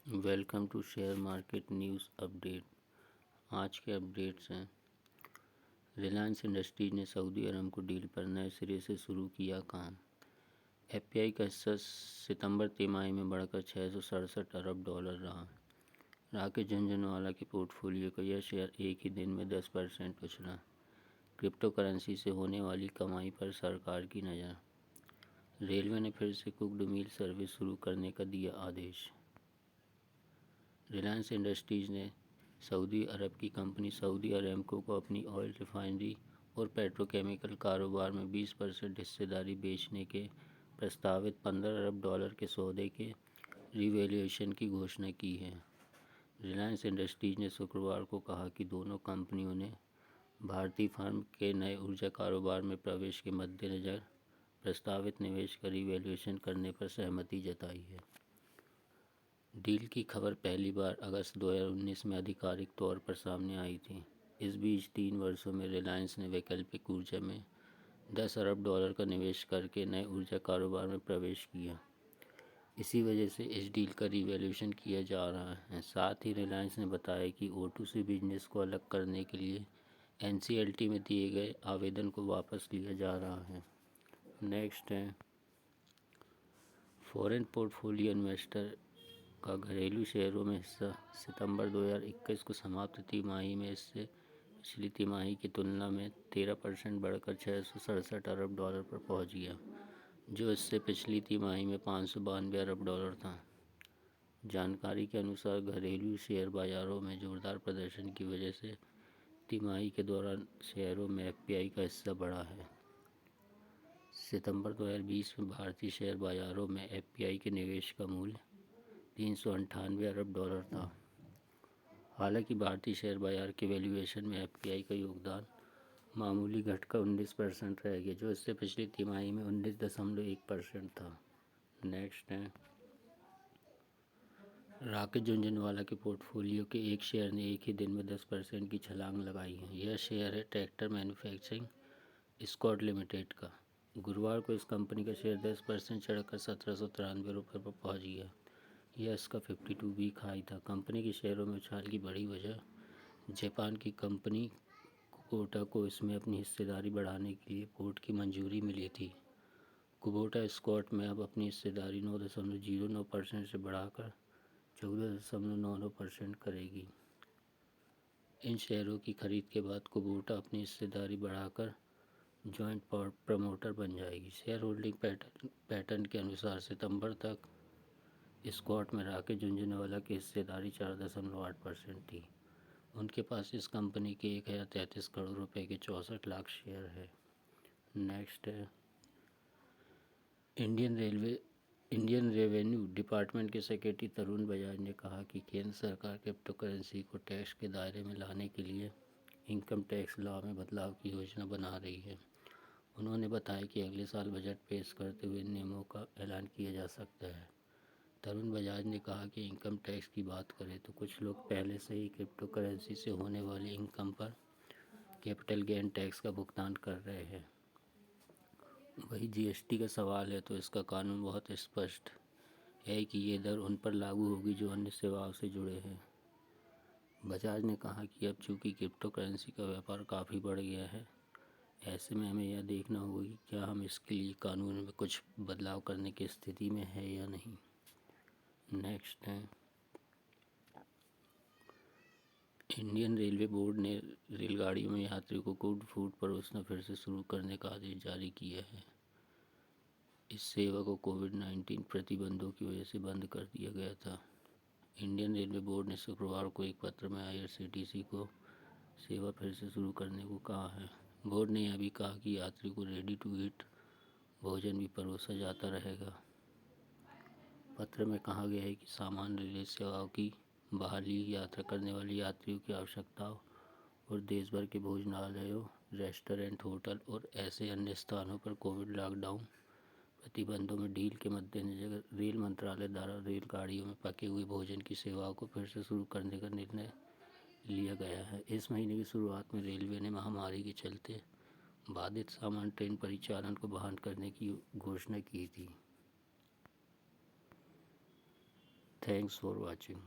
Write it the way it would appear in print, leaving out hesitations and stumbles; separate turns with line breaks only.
Welcome to share market news update. आज के updates हैं। रिलायंस इंडस्ट्रीज ने सऊदी अरब को डील पर नए सिरे से शुरू किया काम। एफपीआई का हिस्सा सितंबर तिमाही में बढ़कर $667 रहा। राकेश झुनझुनवाला के पोर्टफोलियो का यह शेयर एक ही दिन में 10% उछला। क्रिप्टो करेंसी से होने वाली कमाई पर सरकार की नज़र। रेलवे ने फिर से कुक्ड मील सर्विस शुरू करने का दिया आदेश। रिलायंस इंडस्ट्रीज ने सऊदी अरब की कंपनी सऊदी अरेमको को अपनी ऑयल रिफाइनरी और पेट्रोकेमिकल कारोबार में 20% हिस्सेदारी बेचने के प्रस्तावित $15 अरब के सौदे के रिवैल्यूएशन की घोषणा की है। रिलायंस इंडस्ट्रीज ने शुक्रवार को कहा कि दोनों कंपनियों ने भारतीय फर्म के नए ऊर्जा कारोबार में प्रवेश के मद्देनज़र प्रस्तावित निवेश का रिवैल्यूएशन करने पर सहमति जताई है। डील की खबर पहली बार अगस्त 2019 में आधिकारिक तौर पर सामने आई थी। इस बीच 3 वर्षों में रिलायंस ने वैकल्पिक ऊर्जा में $10 अरब का निवेश करके नए ऊर्जा कारोबार में प्रवेश किया। इसी वजह से इस डील का रिवैल्यूएशन किया जा रहा है। साथ ही रिलायंस ने बताया कि O2C बिजनेस को अलग करने के लिए NCLT में दिए गए आवेदन को वापस लिया जा रहा है। नेक्स्ट है, फॉरेन पोर्टफोलियो इन्वेस्टर का घरेलू शेयरों में हिस्सा सितंबर 2021 को समाप्त तिमाही में इससे पिछली तिमाही की तुलना में 13% बढ़कर $667 पर पहुंच गया, जो इससे पिछली तिमाही में $592 था। जानकारी के अनुसार घरेलू शेयर बाजारों में जोरदार प्रदर्शन की वजह से तिमाही के दौरान शेयरों में एफपीआई का हिस्सा बढ़ा है। सितंबर 2020 में भारतीय शेयर बाजारों में एफपीआई के निवेश का मूल्य $398 अरब था। हालांकि भारतीय शेयर बाजार के वैल्यूएशन में एफपीआई का योगदान मामूली घटकर 19% रह गया, जो इससे पिछली तिमाही में 19.1% था। नेक्स्ट है, राकेश झुनझुनवाला के पोर्टफोलियो के एक शेयर ने एक ही दिन में 10% की छलांग लगाई है। यह शेयर है ट्रैक्टर मैन्युफैक्चरिंग स्कॉट लिमिटेड का। गुरुवार को इस कंपनी का शेयर 10% चढ़कर ₹1793 पर पहुंच गया। यह इसका 52 वीक हाई था। कंपनी के शेयरों में उछाल की बड़ी वजह जापान की कंपनी कुबोटा को इसमें अपनी हिस्सेदारी बढ़ाने के लिए बोर्ड की मंजूरी मिली थी। कुबोटा स्कॉट में अब अपनी हिस्सेदारी 9.09% से बढ़ाकर 14.99% करेगी। इन शेयरों की खरीद के बाद कुबोटा अपनी हिस्सेदारी बढ़ाकर जॉइंट प्रमोटर बन जाएगी। शेयर होल्डिंग पैटर्न के अनुसार सितंबर तक स्कॉट में राकेश झुनझुनवाला की हिस्सेदारी 4.8% थी। उनके पास इस कंपनी के 1033 करोड़ रुपए के 64 लाख शेयर है। नेक्स्ट है, इंडियन रेवेन्यू डिपार्टमेंट के सेक्रेटरी तरुण बजाज ने कहा कि केंद्र सरकार क्रिप्टो करेंसी को टैक्स के दायरे में लाने के लिए इनकम टैक्स लॉ में बदलाव की योजना बना रही है। उन्होंने बताया कि अगले साल बजट पेश करते हुए इन नियमों का ऐलान किया जा सकता है। तरुण बजाज ने कहा कि इनकम टैक्स की बात करें तो कुछ लोग पहले से ही क्रिप्टो करेंसी से होने वाली इनकम पर कैपिटल गेन टैक्स का भुगतान कर रहे हैं। वही जीएसटी का सवाल है तो इसका कानून बहुत स्पष्ट है कि ये दर उन पर लागू होगी जो अन्य सेवाओं से जुड़े हैं। बजाज ने कहा कि अब चूंकि क्रिप्टो करेंसी का व्यापार काफ़ी बढ़ गया है, ऐसे में हमें यह देखना होगा कि क्या हम इसके लिए कानून में कुछ बदलाव करने की स्थिति में है या नहीं। नेक्स्ट है, इंडियन रेलवे बोर्ड ने रेलगाड़ियों में यात्रियों को गुड फूड परोसना फिर से शुरू करने का आदेश जारी किया है। इस सेवा को कोविड-19 प्रतिबंधों की वजह से बंद कर दिया गया था। इंडियन रेलवे बोर्ड ने शुक्रवार को एक पत्र में IRCTC को सेवा फिर से शुरू करने को कहा है। बोर्ड ने यह भी कहा कि यात्रियों को रेडी टू ईट भोजन भी परोसा जाता रहेगा। पत्र में कहा गया है कि सामान्य रेल सेवाओं की बहाली, यात्रा करने वाले यात्रियों की आवश्यकताओं और देश भर के भोजनालयों, रेस्टोरेंट, होटल और ऐसे अन्य स्थानों पर कोविड लॉकडाउन प्रतिबंधों में ढील के मद्देनज़र रेल मंत्रालय द्वारा रेलगाड़ियों में पके हुए भोजन की सेवाओं को फिर से शुरू करने का निर्णय लिया गया है। इस महीने की शुरुआत में रेलवे ने महामारी के चलते बाधित सामान्य ट्रेन परिचालन को बहाल करने की घोषणा की थी। Thanks for watching.